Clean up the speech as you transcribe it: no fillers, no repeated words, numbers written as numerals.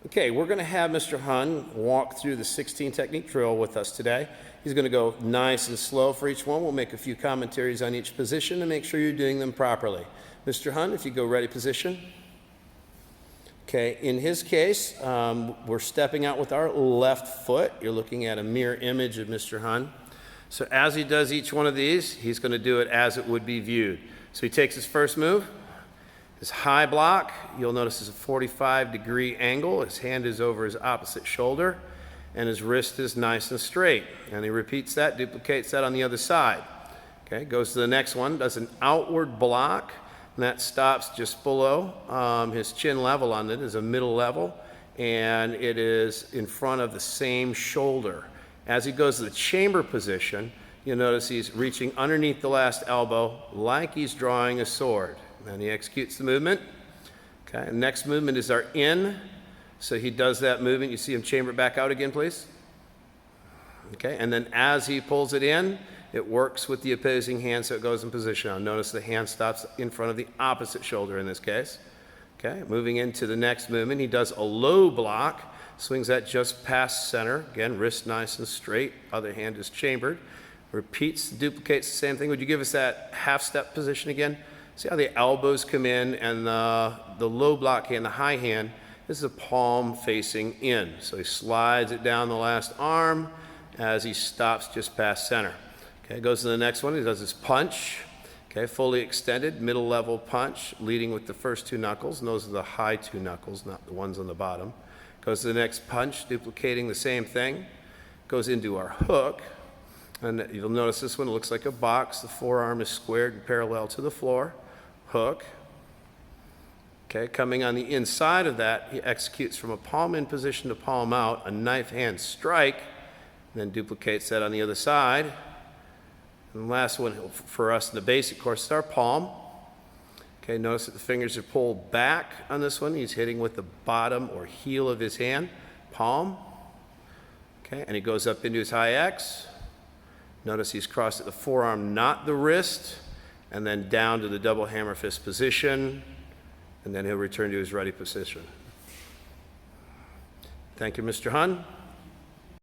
Okay, we're going to have Mr. Huynh walk through the 16 technique drill with us today. He's going to go nice and slow for each one. We'll make a few commentaries on each position and make sure you're doing them properly. Mr. Huynh, if you go ready position. Okay, in his case, we're stepping out with our left foot. You're looking at a mirror image of Mr. Huynh. So as he does each one of these, he's going to do it as it would be viewed. So he takes his first move. His high block, you'll notice is a 45-degree angle. His hand is over his opposite shoulder, and his wrist is nice and straight. And he repeats that, duplicates that on the other side. Okay, goes to the next one, does an outward block, and that stops just below his chin level on it, is a middle level, and it is in front of the same shoulder. As he goes to the chamber position, you'll notice he's reaching underneath the last elbow like he's drawing a sword. And he executes the movement. Okay, and next movement is our in. So he does that movement. You see him chamber back out again, please. Okay, and then as he pulls it in, it works with the opposing hand so it goes in position. Now notice the hand stops in front of the opposite shoulder in this case. Okay, moving into the next movement, he does a low block, swings that just past center. Again, wrist nice and straight, other hand is chambered. Repeats, duplicates the same thing. Would you give us that half step position again? See how the elbows come in, and the low block hand, the high hand, this is a palm facing in. So he slides it down the last arm as he stops just past center. Okay, goes to the next one. He does his punch. Okay, fully extended, middle level punch, leading with the first two knuckles, and those are the high two knuckles, not the ones on the bottom. Goes to the next punch, duplicating the same thing. Goes into our hook, and you'll notice this one looks like a box. The forearm is squared and parallel to the floor. Hook. Okay, coming on the inside of that, he executes from a palm in position to palm out, a knife hand strike, and then duplicates that on the other side. And the last one for us in the basic course is our palm. Okay, notice that the fingers are pulled back on this one. He's hitting with the bottom or heel of his hand, palm. Okay, and he goes up into his high X. Notice he's crossed at the forearm, not the wrist, and then down to the double hammer fist position, and then he'll return to his ready position. Thank you, Mr. Huynh.